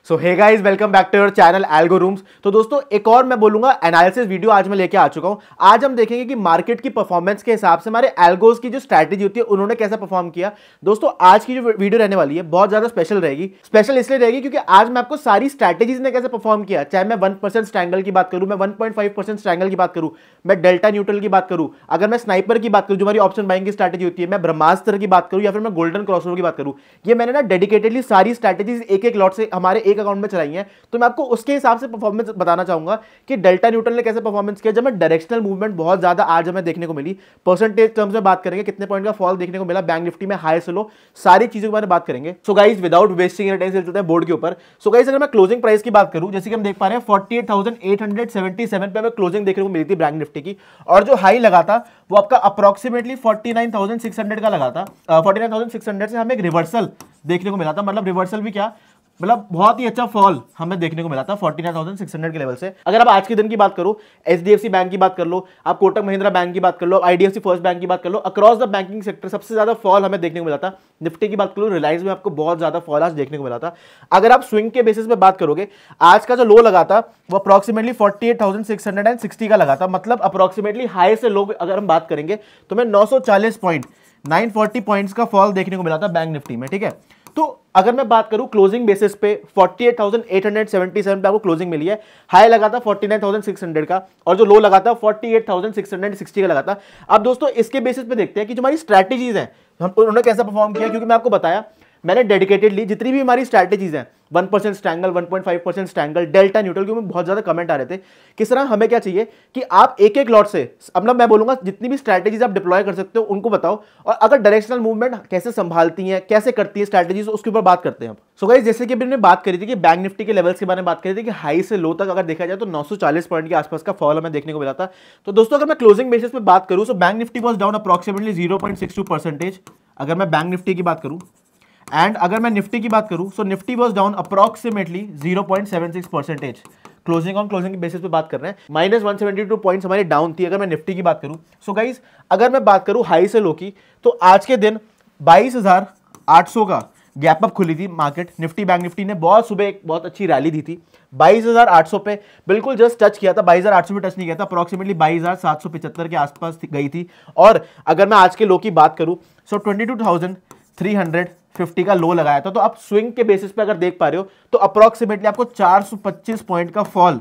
So hey guys, welcome back to your channel Algorooms. तो दोस्तों, एक और मैं बोलूंगा एनालिसिस वीडियो आज मैं लेके आ चुका हूं। आज हम देखेंगे कि मार्केट की परफॉर्मेंस के हिसाब से हमारे एल्गोस की जो स्ट्रैटेजी होती है उन्होंने कैसा परफॉर्म किया। दोस्तों, आज की जो वीडियो रहने वाली है बहुत ज्यादा स्पेशल रहेगी। स्पेशल इसलिए रहेगी क्योंकि आज मैं आपको सारी स्ट्रैटेजीज ने कैसे परफॉर्म किया, चाहे मैं 1% स्ट्रैंगल की बात करूं, मैं 1.5% स्ट्रैंगल की बात करूं, मैं डेल्टा न्यूट्रल की बात करूं, अगर मैं स्नाइपर की बात करूं जो हमारी ऑप्शन बाइंग की स्ट्रैटेजी होती है, मैं ब्रह्मास्त्र की बात करूं या फिर मैं गोल्डन क्रॉसओवर की बात करूं। ये मैंने ना डेडिकेटेडली सारी स्ट्रैटेजीज एक एक लॉट से हमारे एक अकाउंट में चलाई है, तो मैं आपको उसके हिसाब से परफॉर्मेंस बताना चाहूंगा कि डेल्टा न्यूट्रल ने कैसे परफॉर्मेंस किया। जब मैं डायरेक्शनल मूवमेंट बहुत ज्यादा आज हमें देखने को मिली, परसेंटेज टर्म्स में बात करेंगे, कितने पॉइंट का फॉल देखने को मिला बैंक निफ्टी में, हाई से लो, सारी चीजों के बारे में बात करेंगे। So guys, without wasting any time चलते हैं बोर्ड के ऊपर। सो गाइस, अगर मैं क्लोजिंग प्राइस की बात करूं, जैसे कि हम देख पा रहे हैं 48,877 पे हमें क्लोजिंग देखने को मिली थी बैंक निफ्टी की, और जो हाई लगा था वो आपका अप्रोक्सीमेटली 49,600 का लगा था। 49,600 से हमें एक रिवर्सल देखने को मिला था, मतलब रिवर्सल भी क्या, मतलब बहुत ही अच्छा फॉल हमें देखने को मिला था 49,600 के लेवल से। अगर आप आज के दिन की बात करो, एचडीएफसी बैंक की बात कर लो, आप कोटक महिंद्रा बैंक की बात कर लो, आईडीएफसी फर्स्ट बैंक की बात कर लो, अक्रॉस द बैंकिंग सेक्टर सबसे ज्यादा फॉल हमें देखने को मिला था। निफ्टी की बात करो, रिलायंस में आपको बहुत ज्यादा फॉल आज देखने को मिला था। अगर आप स्विंग के बेसिस पे बात करोगे, आज का जो लो लगा था वो अप्रोक्सीमेटली 48,660 का लगा था, मतलब अप्रोक्सीमेटली हाई से लो अगर हम बात करेंगे तो मैं 940 पॉइंट 940 पॉइंट्स का फॉल देखने को मिला था बैंक निफ्टी में। ठीक है, तो अगर मैं बात करूं क्लोजिंग बेसिस पे 48,877 पे आपको क्लोजिंग मिली है। हाई लगा था 49,600 का और जो लो लगा था 48,660 का लगा था। अब दोस्तों, इसके बेसिस पे देखते हैं कि जो हमारी स्ट्रैटेजीज हैं उन्होंने कैसा परफॉर्म किया, क्योंकि मैं आपको बताया मैंने डेडिकेटेडली जितनी भी हमारी स्ट्रैटेजीज हैं, 1% स्ट्रैंगल, 1.5% स्ट्रैंगल, डेल्टा न्यूट्रल, क्योंकि बहुत ज्यादा कमेंट आ रहे थे किस तरह हमें क्या चाहिए कि आप एक एक लॉट से, मतलब मैं बोलूंगा जितनी भी स्ट्रैटेजीज आप डिप्लॉय कर सकते हो उनको बताओ, और अगर डायरेक्शनल मूवमेंट कैसे संभालती हैं, कैसे करती है स्ट्रैटेजीज, उसके ऊपर बात करते हैं। सो गाइस, जैसे कि हमने बात करी थी कि बैंक निफ्टी के लेवल्स के बारे में बात करी थी कि हाई से लो तक अगर देखा जाए तो 940 पॉइंट के आसपास का फॉल हमें देखने को मिला था। तो दोस्तों, अगर मैं क्लोजिंग बेसिस पे बात करूं तो bank Nifty was down approximately 0.62%। अगर मैं बैंक निफ्टी की बात करूं, एंड अगर मैं निफ्टी की बात करूं so Nifty was down approximately 0.76%। Closing on closing के बेसिस पे बात कर रहे हैं, -172 पॉइंट्स हमारी डाउन थी अगर मैं निफ्टी की बात करूं। सो गाइस, अगर मैं बात करूं हाई से लो की, तो आज के दिन 22,800 का गैप अप खुली थी मार्केट निफ्टी। बैंक निफ्टी ने बहुत सुबह एक बहुत अच्छी रैली दी थी, 22,800 पे बिल्कुल जस्ट टच किया था, 22,800 पे टच नहीं किया था, अप्रोक्सीमेटली 22,775 के आसपास गई थी। और अगर मैं आज के लो की बात करूं सो 22,350 का लो लगाया था। तो आप स्विंग के बेसिस पे अगर देख पा रहे हो तो अप्रोक्सीमेटली आपको 425 पॉइंट का फॉल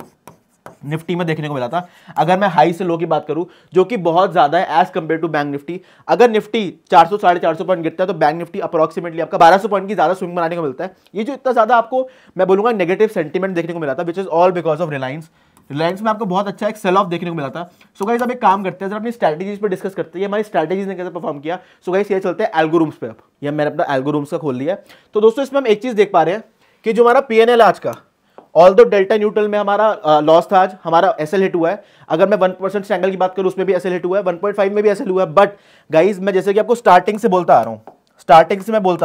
निफ्टी में देखने को मिला था। अगर मैं हाई से लो की बात करूं, जो कि बहुत ज्यादा है as compare to Bank Nifty, अगर निफ्टी 400 साढ़े 400 पॉइंट गिरता है तो बैंक निफ्टी अप्रोक्सीमेटली आपका 1200 पॉइंट की ज्यादा स्विंग बनाने को मिलता है। ये जो इतना ज्यादा आपको मैं बोलूंगा नेगेटिव सेंटीमेंट देखने को मिला था, which is all because of Reliance. Reliance में आपको बहुत अच्छा एक सेल ऑफ देखने को मिला था। सो गाइस, अब एक काम करते हैं, जरा अपनी स्ट्रैटेजीज पे डिस्कस करते हैं, हमारी स्ट्रैटेजीज ने कैसे परफॉर्म किया। सो गाइस, ये चलते हैं एल्गोरूम्स पे। अब ये मैंने अपना एल्गोरूम्स का खोल लिया है। तो दोस्तों, इसमें हम एक चीज देख पा रहे हैं कि जो हमारा पीएनएल आज का, ऑल्दो डेल्टा न्यूट्रल में हमारा लॉस था, आज हमारा एसएल हिट हुआ है। अगर मैं 1% स्ट्रैंगल की बात करूं उसमें भी एसएल हिट हुआ है, 1.5 में भी एसएल हुआ है। बट गाइस, मैं जैसे कि आपको स्टार्टिंग से बोलता आ रहा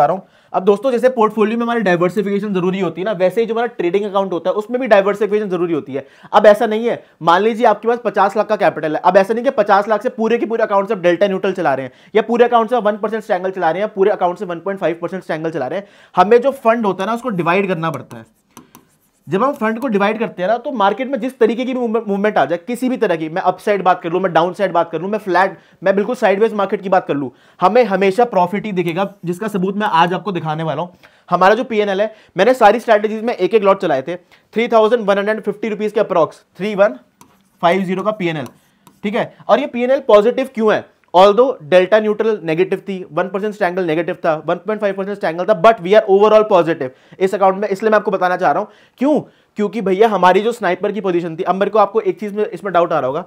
हूं, अब दोस्तों, जैसे पोर्टफोलियो में हमारी डाइवर्सिफिकेशन जरूरी होती है ना, वैसे ही जो हमारा ट्रेडिंग अकाउंट होता है उसमें भी डाइवर्सिफिकेशन जरूरी होती है। अब ऐसा नहीं है, मान लीजिए आपके पास 50 लाख का कैपिटल है, अब ऐसा नहीं कि 50 लाख से पूरे के पूरे अकाउंट से आप डेल्टा न्यूट्रल चला रहे हैं, या पूरे अकाउंट से 1% स्ट्रैंगल चला रहे हैं, या पूरे अकाउंट से 1.5% स्ट्रैंगल चला रहे हैं। हमें जो फंड होता है ना उसको डिवाइड करना पड़ता है। जब हम फंड को डिवाइड करते हैं ना, तो मार्केट में जिस तरीके की भी मूवमेंट आ जाए, किसी भी तरह की, मैं अप साइड बात कर लूं, मैं डाउन साइड बात कर लूं, मैं फ्लैट, मैं बिल्कुल साइडवेज मार्केट की बात कर लूं, हमें हमेशा प्रॉफिट ही दिखेगा, जिसका सबूत मैं आज आपको दिखाने वाला हूं। हमारा जो पीएनएल है, मैंने सारी स्ट्रैटेजीज में एक एक लॉट चलाए थे, 3,150 रुपीज के अप्रॉक्स 3150 का पीएनएल। ठीक है, और ये पीएनएल पॉजिटिव क्यों है? ऑल्दो डेल्टा न्यूट्रल नेगेटिव थी, 1% स्ट्रैंगल नेगेटिव था, 1.5% स्ट्रैंगल था, but we are overall positive इस अकाउंट में। इसलिए मैं आपको बताना चाह रहा हूं क्यों, क्योंकि भैया हमारी जो स्नाइपर की पोजीशन थी, अब मेरे को आपको एक चीज में इसमें डाउट आ रहा होगा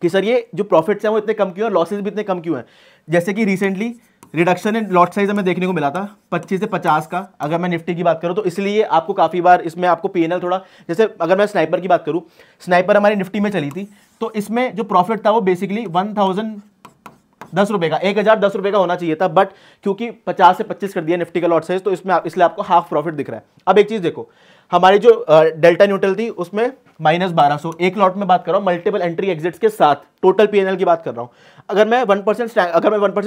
कि सर ये जो प्रॉफिट्स हैं वो इतने कम क्यों हैं, लॉसेस भी इतने कम क्यों हैं। जैसे कि recently reduction in lot size हमें देखने को मिला था 25 से 50 का, अगर मैं निफ्टी की बात करूं तो इसलिए आपको काफी बार इसमें आपको पीएनएल थोड़ा, जैसे अगर मैं स्नाइपर की बात करूं, स्नाइपर हमारी निफ्टी में चली थी, तो इसमें जो प्रॉफिट था वो बेसिकली 1010 रुपए का, 1010 रुपए का होना चाहिए था, बट क्योंकि 50 से 25 कर दिया निफ्टी का लॉट साइज, तो इसमें इसलिए आपको हाफ प्रॉफिट दिख रहा है। अब एक चीज देखो, हमारी जो डेल्टा न्यूट्रल थी उसमें -1200 एक लॉट में बात कर रहा हूं, मल्टीपल एंट्री एग्जिट्स के साथ, टोटल पीएनएल की बात कर रहा हूं। अगर मैं 1%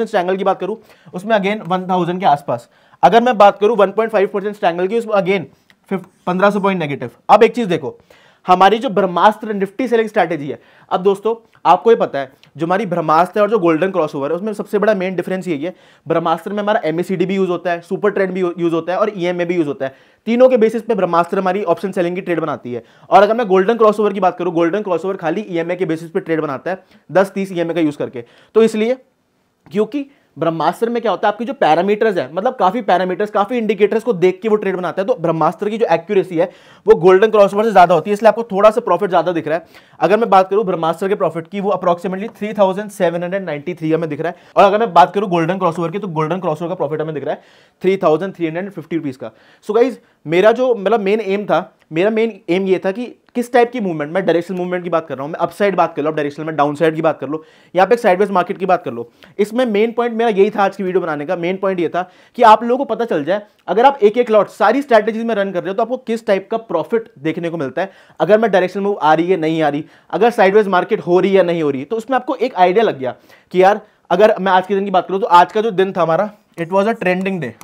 स्ट्रैंगल की बात करूं उसमें अगेन 1000 के आसपास। अगर मैं बात करूं 1.5% स्ट्रैंगल की, उसमें अगेन 1500 पॉइंट नेगेटिव। अब एक चीज देखो, हमारी जो ब्रह्मास्त्र निफ्टी सेलिंग स्ट्रैटेजी है, अब दोस्तों आपको ये पता है जो हमारी ब्रह्मास्त्र है और जो गोल्डन क्रॉसओवर है उसमें सबसे बड़ा मेन डिफरेंस यही है, ब्रह्मास्त्र में हमारा एमएसीडी भी यूज होता है, सुपर ट्रेंड भी यूज होता है और ईएमए भी यूज होता है। तीनों के बेसिस पे ब्रह्मास्त्र हमारी ऑप्शन सेलिंग की ट्रेड बनाती है। और अगर मैं गोल्डन क्रॉसओवर की बात करूं, गोल्डन क्रॉसओवर खाली ईएमए के बेसिस पे ट्रेड बनाता है, 10-30 ईएमए का यूज करके। तो इसलिए क्योंकि ब्रह्मास्त्र में क्या होता है, आपकी जो पैरामीटर्स है, मतलब काफी पैरामीटर्स, काफी इंडिकेटर्स को देख के वो ट्रेड बनाता है, तो ब्रह्मास्त्र की जो एक्यूरेसी है वो गोल्डन क्रॉसओवर से ज्यादा होती है, इसलिए आपको थोड़ा सा प्रॉफिट ज्यादा दिख रहा है। अगर मैं बात करूं ब्रह्मास्त्र के प्रॉफिट की, वो अप्रोक्सीमेटली 3793 हमें दिख रहा है। और अगर मैं बात करूं गोल्डन क्रॉसओवर की, तो गोल्डन क्रॉसओवर का प्रॉफिट हमें दिख रहा है 3350 रुपीज का। सो गाइज मेरा जो मतलब मेन एम था, मेरा मेन एम ये था कि किस टाइप की मूवमेंट, मैं डायरेक्शनल मूवमेंट की बात कर रहा हूं, मैं अपसाइड बात कर लो, डायरेक्शनल में डाउन साइड की बात कर लो, यहाँ पे एक साइडवेज मार्केट की बात कर लो। इसमें मेन पॉइंट मेरा यही था आज की वीडियो बनाने का, मेन पॉइंट ये था कि आप लोगों को पता चल जाए अगर आप एक एक लॉट सारी स्ट्रैटेजीज में रन कर रहे हो तो आपको किस टाइप का प्रॉफिट देखने को मिलता है, अगर मैं डायरेक्शनल मूव आ रही है नहीं आ रही, अगर साइडवेज मार्केट हो रही है या नहीं हो रही। तो उसमें आपको एक आइडिया लग गया कि यार अगर मैं आज के दिन की बात करूं तो आज का जो दिन था हमारा, it was a trending day.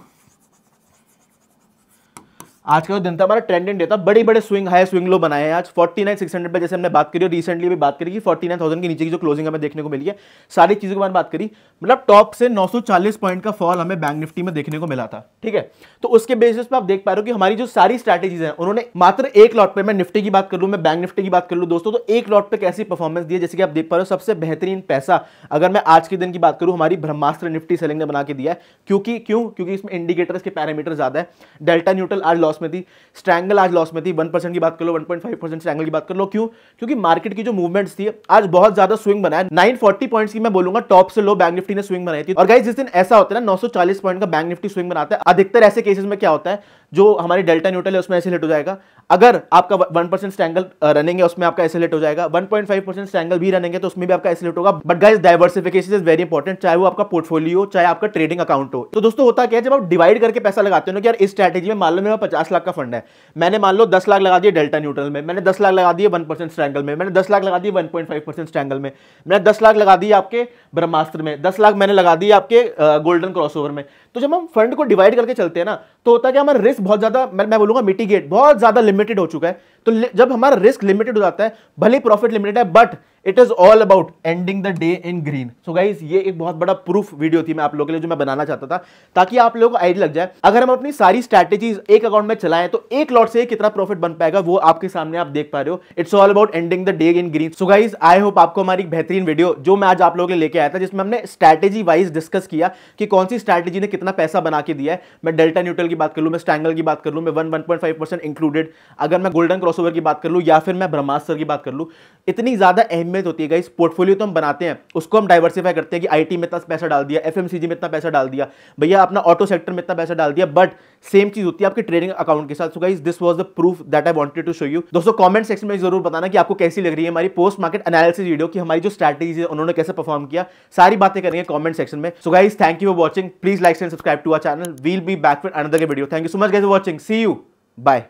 आज का जो दिन था हमारा ट्रेंडिंग डे था, बड़े बड़े स्विंग हाई स्विंग लो बनाए हैं आज 49,600 पे, जैसे हमने बात करी और रिसेंटली भी बात करी कि 49,000 के नीचे की जो क्लोजिंग हमें देखने को मिली है, सारी चीजों के बारे में बात करी, मतलब टॉप से 940 पॉइंट का फॉल हमें बैंक निफ्टी में देखने को मिला था। ठीक है, तो उसके बेसिस पे आप देख पा रहे हो कि हमारी जो सारी स्ट्रैटेजीज हैं उन्होंने मात्र एक लॉट पे, मैं निफ्टी की बात कर लूं, मैं बैंक निफ्टी की बात कर लूं दोस्तों, तो एक लॉट पे कैसी परफॉर्मेंस दी है, जैसे कि आप देख पा रहे हो सबसे बेहतरीन पैसा अगर मैं आज के दिन की बात करूं हमारी ब्रह्मास्त्र निफ्टी सेलिंग ने बना के दिया है। क्योंकि इसमें इंडिकेटर्स के पैरामीटर ज्यादा है। डेल्टा न्यूट्रल आज लॉस में थी, स्ट्रैंगल आज लॉस में थी, 1% की बात कर लो, 1.5% स्ट्रैंगल की बात कर लो। क्योंकि मार्केट की जो मूवमेंट्स थी आज बहुत ज्यादा स्विंग बनाया, 940 पॉइंट्स की मैं बोलूंगा टॉप से लो बैंक निफ्टी ने स्विंग बनाई थी। और गाइस जिस दिन ऐसा होता है ना 940 पॉइंट का बैंक निफ्टी स्विंग बनाता है, अधिकतर ऐसे केसेस में क्या होता है, जो हमारी डेल्टा न्यूट्रल है उसमें ऐसे हिट हो जाएगा, अगर आपका 1% स्ट्रैंगल रनिंग है उसमें आपका ऐसे हिट हो जाएगा, 1.5% स्ट्रैंगल भी रनिंग है तो उसमें भी आपका ऐसे हिट होगा। But guys diversification is very important, चाहे वो आपका पोर्टफोलियो चाहे आपका ट्रेडिंग अकाउंट हो। तो दोस्तों होता क्या है, जब आप डिवाइड करके पैसा लगाते हो ना कि यार इस स्ट्रैटेजी में मान लो मेरा 50 लाख का फंड है, मैंने मान लो 10 लाख लगा दिए डेल्टा न्यूट्रल में, मैंने 10 लाख लगा दिए 1% स्ट्रैंगल में, मैंने 10 लाख लगा दिए 1.5% स्ट्रैंगल में, मैंने 10 लाख लगा दिए आपके ब्रह्मास्त्र में, 10 लाख मैंने लगा दिए आपके गोल्डन क्रॉसओवर में। तो जब हम फंड को डिवाइड करके चलते हैं ना तो होता है कि हमारा रिस्क बहुत ज्यादा, मैं बोलूंगा मिटिगेट, बहुत ज्यादा लिमिटेड हो चुका है। तो जब हमारा रिस्क लिमिटेड हो जाता है, भले प्रॉफिट लिमिटेड है, but it is all about ending the day in green. So guys ये एक बहुत बड़ा प्रूफ वीडियो थी मैं आप लोगों के लिए जो मैं बनाना चाहता था, ताकि आप लोगों को आइडिया लग जाए अगर हम अपनी सारी स्ट्रैटेजीज एक अकाउंट में चलाएं तो एक लॉट से कितना प्रॉफिट बन पाएगा, वो आपके सामने आप देख पा रहे हो। It's all about ending the day in green. So guys I hope आपको हमारी बेहतरीन वीडियो जो मैं आज आप लोगों के लिए लेके आया था, जिसमें हमने स्ट्रैटेजी वाइज डिस्कस किया कि कौन सी स्ट्रैटेजी ने कितना पैसा बना के दिया है। मैं डेल्टा न्यूट्रल की बात कर लूं, मैं स्ट्रैंगल की बात कर लूं, मैं 1.5% इंक्लूडेड, अगर मैं गोल्डन क्रॉसओवर की बात कर लूं या फिर मैं ब्रह्मास्त्र की बात कर लूं, इतनी ज्यादा अहमियत होती है गाइस। पोर्टफोलियो तो हम बनाते हैं, उसको हम डाइवर्सिफाई करते हैं कि आईटी में इतना पैसा डाल दिया, एफएमसीजी में इतना पैसा डाल दिया, भैया अपना ऑटो सेक्टर में इतना पैसा डाल दिया, बट सेम चीज होती है आपके ट्रेडिंग अकाउंट के साथ। So guys this was the proof that I wanted to show you. दोस्तों कमेंट सेक्शन में जरूर बताना कि आपको कैसी लग रही है हमारी पोस्ट मार्केट एनालिसिस वीडियो, कि हमारी जो स्ट्रैटेजी है उन्होंने कैसे परफॉर्म किया, सारी बातें करेंगे कमेंट सेक्शन में। So guys thank you for watching, please like and subscribe to our channel, we'll be back with another video. Thank you so much guys for watching, see you, bye.